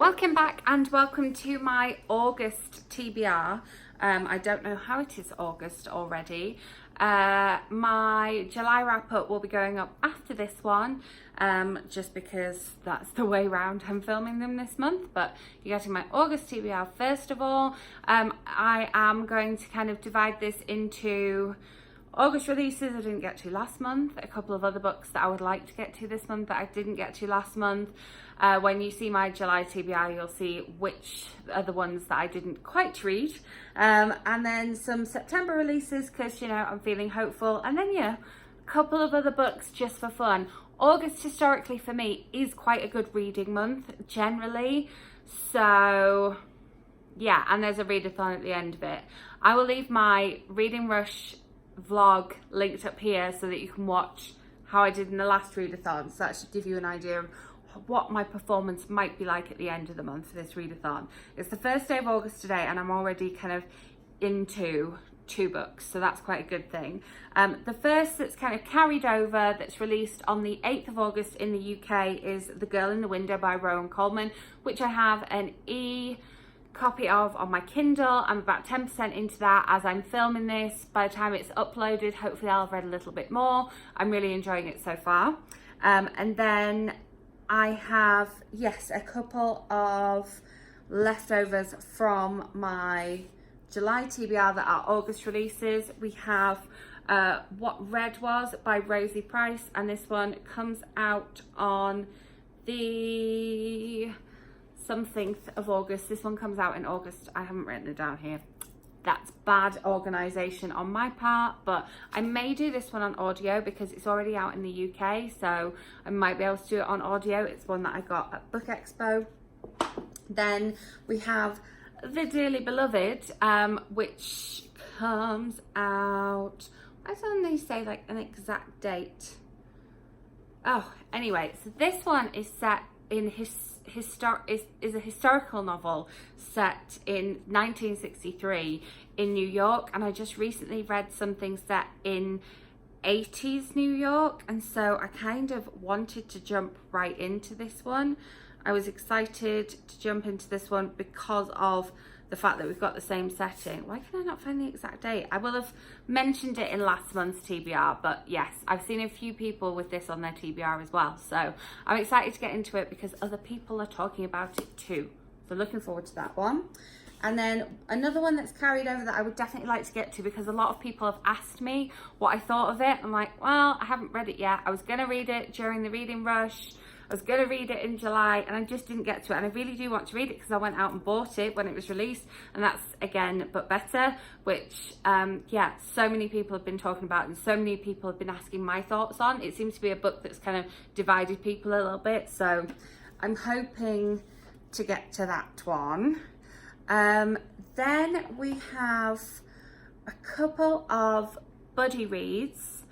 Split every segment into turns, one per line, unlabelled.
Welcome back and welcome to my August TBR. I don't know how it is August already. My July wrap up will be going up after this one, just because that's the way round I'm filming them this month, but you're getting my August TBR first of all. I am going to kind of divide this into August releases I didn't get to last month, a couple of other books that I would like to get to this month that I didn't get to last month. When you see my July TBR, you'll see which are the ones that I didn't quite read. And then some September releases because, you know, I'm feeling hopeful. And then, yeah, a couple of other books just for fun. August historically for me is quite a good reading month generally. So, yeah, and there's a readathon at the end of it. I will leave my Reading Rush vlog linked up here so that you can watch how I did in the last readathon, so that should give you an idea of what my performance might be like at the end of the month for this readathon. It's the first day of August today and I'm already kind of into 2 books, so that's quite a good thing. The first that's kind of carried over, that's released on the 8th of August in the UK, is The Girl in the Window by Rowan Coleman, which I have an copy of on my Kindle. I'm about 10% into that as I'm filming this. By the time it's uploaded, hopefully I'll have read a little bit more. I'm really enjoying it so far. And then I have, yes, a couple of leftovers from my July TBR that are August releases. We have What Red Was by Rosie Price, and this one comes out on the something of August. This one comes out in August. I haven't written it down here. That's bad organisation on my part, but I may do this one on audio because it's already out in the UK, so I might be able to do it on audio. It's one that I got at Book Expo. Then we have The Dearly Beloved, which comes out, why don't they say like an exact date? Oh, anyway, so this one is set in is a historical novel set in 1963 in New York, and I just recently read something set in 80s New York, and so I kind of wanted to jump right into this one. I was excited to jump into this one because of the fact that we've got the same setting. Why can I not find the exact date? I will have mentioned it in last month's TBR, but yes, I've seen a few people with this on their TBR as well. So I'm excited to get into it because other people are talking about it too. So looking forward to that one. And then another one that's carried over that I would definitely like to get to because a lot of people have asked me what I thought of it. I'm like, well, I haven't read it yet. I was going to read it during the reading rush. I was going to read it in July and I just didn't get to it, and I really do want to read it because I went out and bought it when it was released, and that's Again But Better, which yeah, so many people have been talking about and so many people have been asking my thoughts on. It seems to be a book that's kind of divided people a little bit, so I'm hoping to get to that one. Then we have a couple of buddy reads,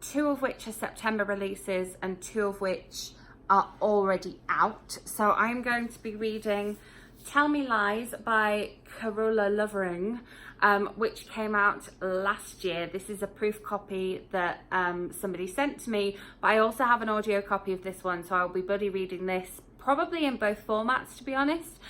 2 of which are September releases and 2 of which are already out. So I'm going to be reading Tell Me Lies by Carola Lovering, which came out last year. This is a proof copy that somebody sent to me, but I also have an audio copy of this one, so I'll be buddy reading this probably in both formats, to be honest.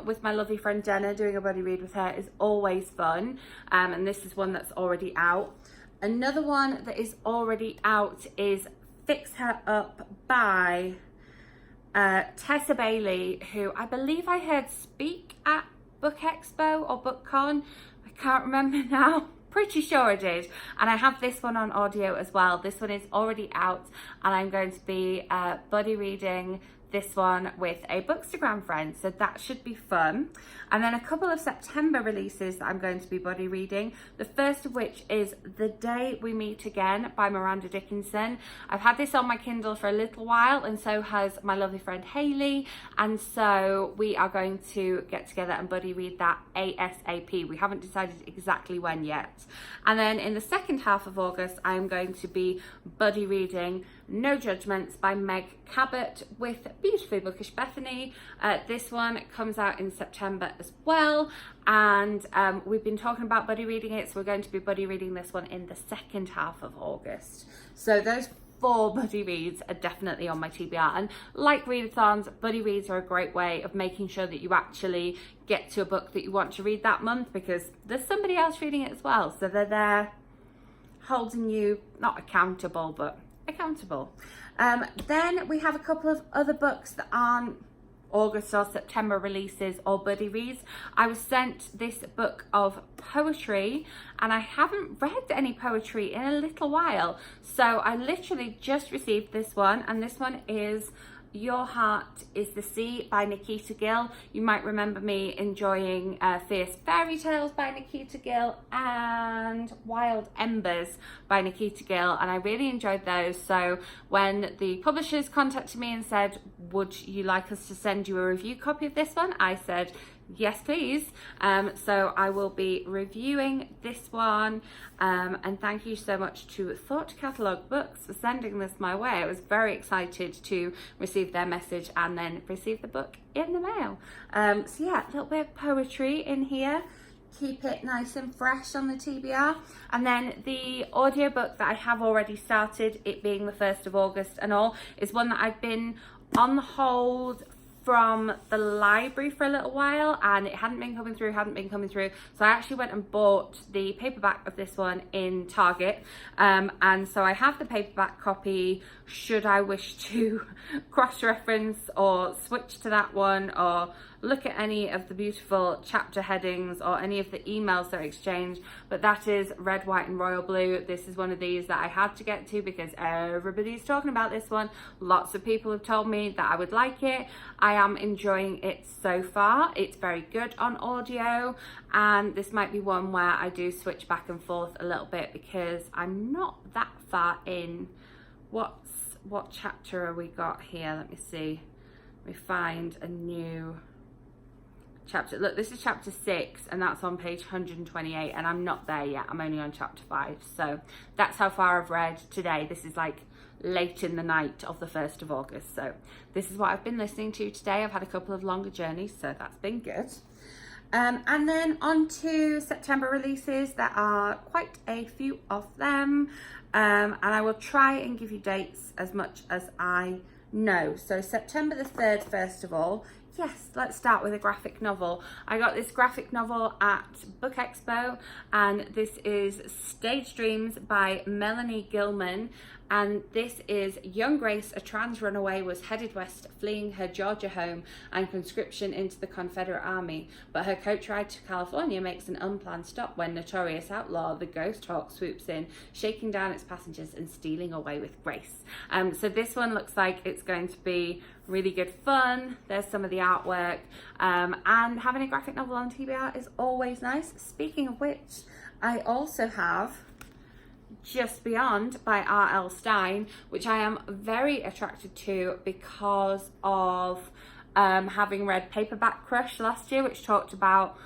With my lovely friend Jenna, doing a buddy read with her is always fun, and this is one that's already out. Another one that is already out is Fix Her Up by Tessa Bailey, who I believe I heard speak at Book Expo or BookCon. I can't remember now. Pretty sure I did. And I have this one on audio as well. This one is already out and I'm going to be buddy reading this one with a Bookstagram friend, so that should be fun. And then a couple of September releases that I'm going to be buddy reading, the first of which is The Day We Meet Again by Miranda Dickinson. I've had this on my Kindle for a little while, and so has my lovely friend Hayley, and so we are going to get together and buddy read that ASAP. We haven't decided exactly when yet. And then in the second half of August, I'm going to be buddy reading No Judgments by Meg Cabot with Beautifully Bookish Bethany. This one comes out in September as well, and we've been talking about buddy reading it, so we're going to be buddy reading this one in the second half of August. So those 4 buddy reads are definitely on my TBR. And like readathons, buddy reads are a great way of making sure that you actually get to a book that you want to read that month, because there's somebody else reading it as well. So they're there holding you, not accountable, but accountable. Then we have a couple of other books that aren't August or September releases or buddy reads. I was sent this book of poetry, and I haven't read any poetry in a little while, so I literally just received this one, and this one is Your Heart is the Sea by Nikita Gill. You might remember me enjoying Fierce Fairy Tales by Nikita Gill and Wild Embers by Nikita Gill, and I really enjoyed those. So when the publishers contacted me and said, would you like us to send you a review copy of this one, I said, yes please. So I will be reviewing this one, and thank you so much to Thought Catalogue Books for sending this my way. I was very excited to receive their message and then receive the book in the mail. So yeah, a little bit of poetry in here, keep it nice and fresh on the TBR. And then the audiobook that I have already started, it being the 1st of August and all, is one that I've been on the hold from the library for a little while, and it hadn't been coming through, so I actually went and bought the paperback of this one in Target, and so I have the paperback copy should I wish to cross-reference or switch to that one, or look at any of the beautiful chapter headings or any of the emails that are exchanged. But that is Red, White and Royal Blue. This is one of these that I had to get to because everybody's talking about this one. Lots of people have told me that I would like it. I am enjoying it so far. It's very good on audio, and this might be one where I do switch back and forth a little bit because I'm not that far in. What chapter have we got here? Let me see. Let me find a new chapter. Look, this is chapter 6, and that's on page 128, and I'm not there yet. I'm only on chapter 5, so that's how far I've read today. This is like late in the night of the 1st of August, so this is what I've been listening to today. I've had a couple of longer journeys, so that's been good. And then on to September releases. There are quite a few of them, and I will try and give you dates as much as I know. So September the 3rd, first of all. Yes, let's start with a graphic novel. I got this graphic novel at Book Expo, and this is Stage Dreams by Melanie Gilman. And this is young Grace, a trans runaway, was headed west, fleeing her Georgia home and conscription into the Confederate Army. But her coach ride to California makes an unplanned stop when notorious outlaw the Ghost Hawk swoops in, shaking down its passengers and stealing away with Grace. So this one looks like it's going to be really good fun. There's some of the artwork, and having a graphic novel on TBR is always nice. Speaking of which, I also have Just Beyond by R.L. Stine, which I am very attracted to because of having read Paperback Crush last year, which talked about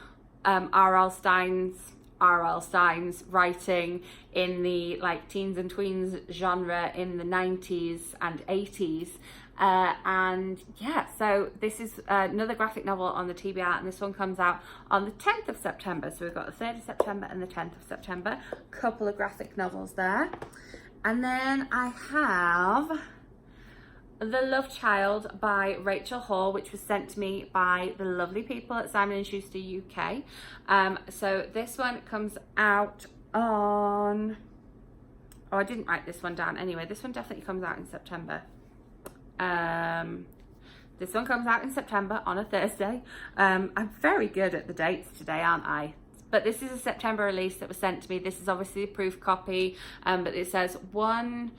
R.L. Stine's writing in the like teens and tweens genre in the 90s and 80s. And yeah, so this is another graphic novel on the TBR, and this one comes out on the 10th of September. So we've got the 3rd of September and the 10th of September. Couple of graphic novels there. And then I have The Love Child by Rachel Hall, which was sent to me by the lovely people at Simon & Schuster UK. So this one comes out on... Oh, I didn't write this one down. Anyway, this one definitely comes out in September. This one comes out in September on a Thursday. I'm very good at the dates today, aren't I? But this is a September release that was sent to me. This is obviously a proof copy, but it says one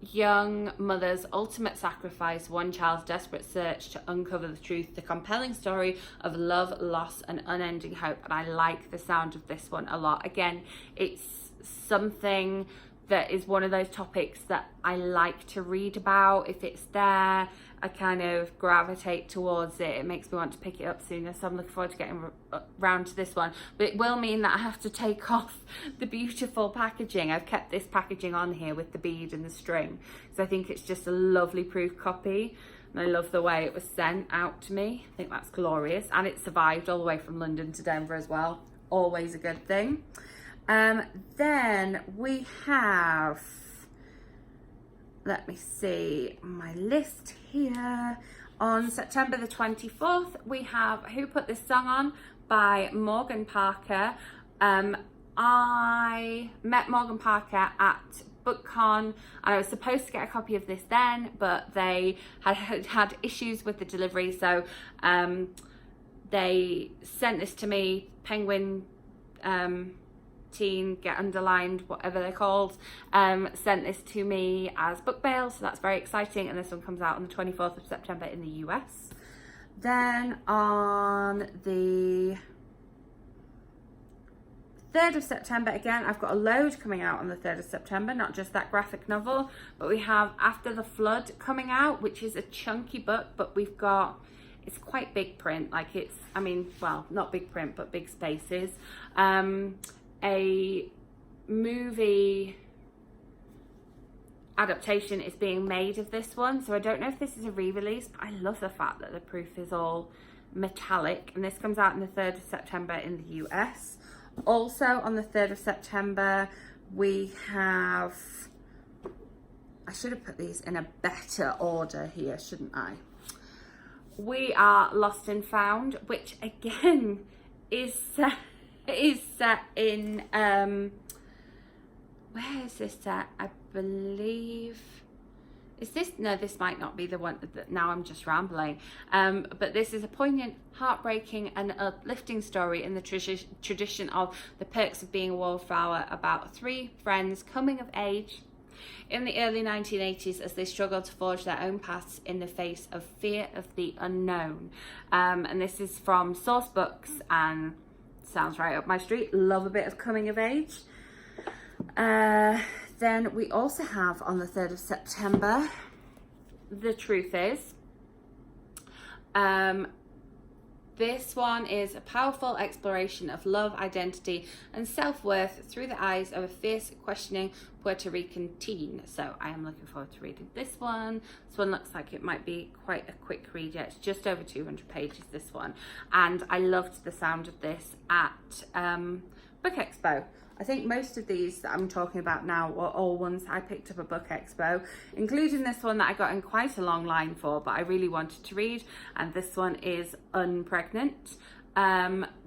young mother's ultimate sacrifice, one child's desperate search to uncover the truth, the compelling story of love, loss and unending hope. And I like the sound of this one a lot. Again, it's something that is one of those topics that I like to read about. If it's there, I kind of gravitate towards it. It makes me want to pick it up sooner, so I'm looking forward to getting round to this one. But it will mean that I have to take off the beautiful packaging. I've kept this packaging on here with the bead and the string, because I think it's just a lovely proof copy, and I love the way it was sent out to me. I think that's glorious, and it survived all the way from London to Denver as well. Always a good thing. Then we have let me see my list here. On September the 24th, we have Who Put This Song On by Morgan Parker. I met Morgan Parker at BookCon, and I was supposed to get a copy of this then, but they had issues with the delivery, so they sent this to me. Penguin Teen, Get Underlined, whatever they're called, sent this to me as book mail, so that's very exciting, and this one comes out on the 24th of September in the US. Then on the 3rd of September, again, I've got a load coming out on the 3rd of September, not just that graphic novel, but we have After the Flood coming out, which is a chunky book, but we've got, it's quite big print, like it's, I mean, well, not big print, but big spaces. A movie adaptation is being made of this one, so I don't know if this is a re-release, but I love the fact that the proof is all metallic, and this comes out on the 3rd of September in the US. Also on the 3rd of September, we have, I should have put these in a better order here, shouldn't I? We Are Lost and Found, which again is set in, where is this set? I believe, is this, no, this might not be the one, now I'm just rambling, but this is a poignant, heartbreaking and uplifting story in the tradition of The Perks of Being a Wallflower, about 3 friends coming of age in the early 1980s as they struggle to forge their own paths in the face of fear of the unknown. And this is from Source Books, and sounds right up my street. Love a bit of coming of age. Then we also have on the 3rd of September, The Truth Is. This one is a powerful exploration of love, identity, and self-worth through the eyes of a fierce, questioning Puerto Rican teen. So I am looking forward to reading this one. This one looks like it might be quite a quick read. Yeah, it's just over 200 pages, this one. And I loved the sound of this at Book Expo. I think most of these that I'm talking about now were all ones I picked up at Book Expo, including this one that I got in quite a long line for, but I really wanted to read, and this one is Unpregnant.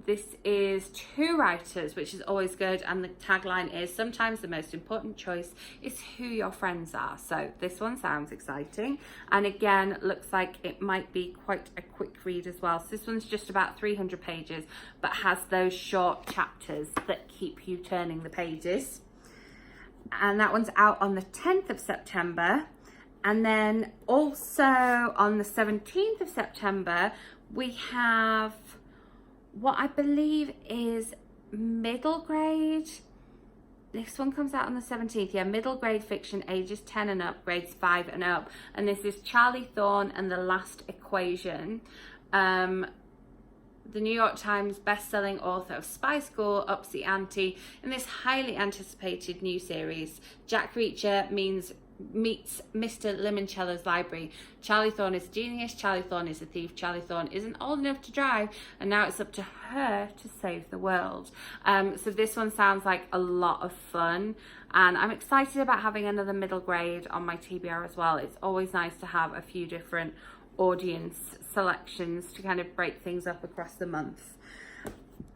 This is 2 writers, which is always good, and the tagline is, sometimes the most important choice is who your friends are. So this one sounds exciting, and again, looks like it might be quite a quick read as well. So this one's just about 300 pages, but has those short chapters that keep you turning the pages. And that one's out on the 10th of September. And then also on the 17th of September, we have what I believe is middle grade. This one comes out on the 17th. Yeah, middle grade fiction, ages 10 and up, grades 5 and up. And this is Charlie Thorne and the Last Equation. The New York Times best-selling author of Spy School ups the ante in this highly anticipated new series. Jack Reacher meets Mr. Limoncello's library. Charlie Thorne is a genius, Charlie Thorne is a thief, Charlie Thorne isn't old enough to drive, and now it's up to her to save the world. So this one sounds like a lot of fun, and I'm excited about having another middle grade on my TBR as well. It's always nice to have a few different audience selections to kind of break things up across the month.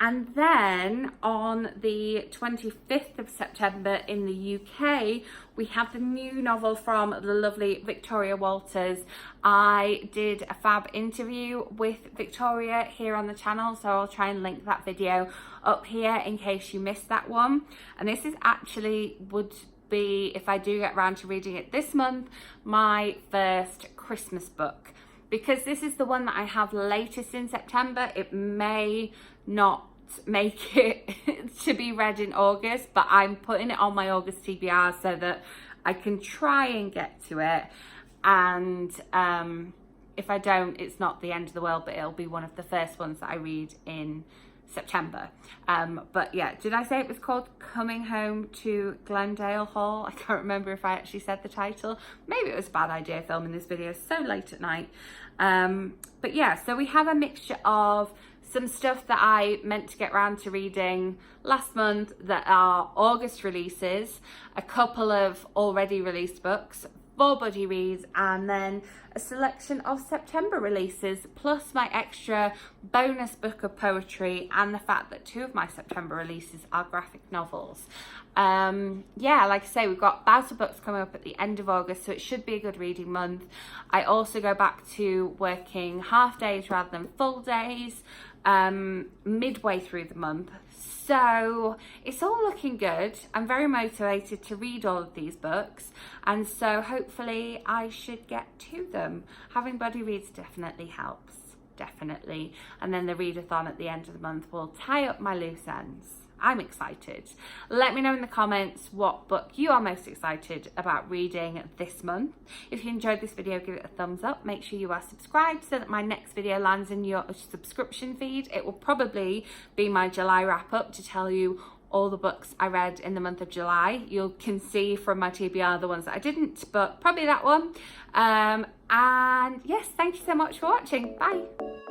And then on the 25th of September in the UK, we have the new novel from the lovely Victoria Walters. I did a fab interview with Victoria here on the channel, so I'll try and link that video up here in case you missed that one. And this is actually, would be, if I do get around to reading it this month, my first Christmas book. Because this is the one that I have latest in September. It may not make it to be read in August, but I'm putting it on my August TBR so that I can try and get to it. And if I don't, it's not the end of the world, but it'll be one of the first ones that I read in September. But yeah, did I say it was called Coming Home to Glendale Hall? I can't remember if I actually said the title. Maybe it was a bad idea filming this video so late at night. But yeah, so we have a mixture of some stuff that I meant to get around to reading last month that are August releases, a couple of already released books, 4 buddy reads, and then a selection of September releases, plus my extra bonus book of poetry, and the fact that 2 of my September releases are graphic novels. Yeah, like I say, we've got bouts of books coming up at the end of August, so it should be a good reading month. I also go back to working half days rather than full days midway through the month. So it's all looking good. I'm very motivated to read all of these books, and so hopefully I should get to them. Having buddy reads definitely helps, definitely. And then the readathon at the end of the month will tie up my loose ends. I'm excited. Let me know in the comments what book you are most excited about reading this month. If you enjoyed this video, give it a thumbs up. Make sure you are subscribed so that my next video lands in your subscription feed. It will probably be my July wrap up to tell you all the books I read in the month of July. You can see from my TBR the ones that I didn't, but probably that one. And yes, thank you so much for watching. Bye.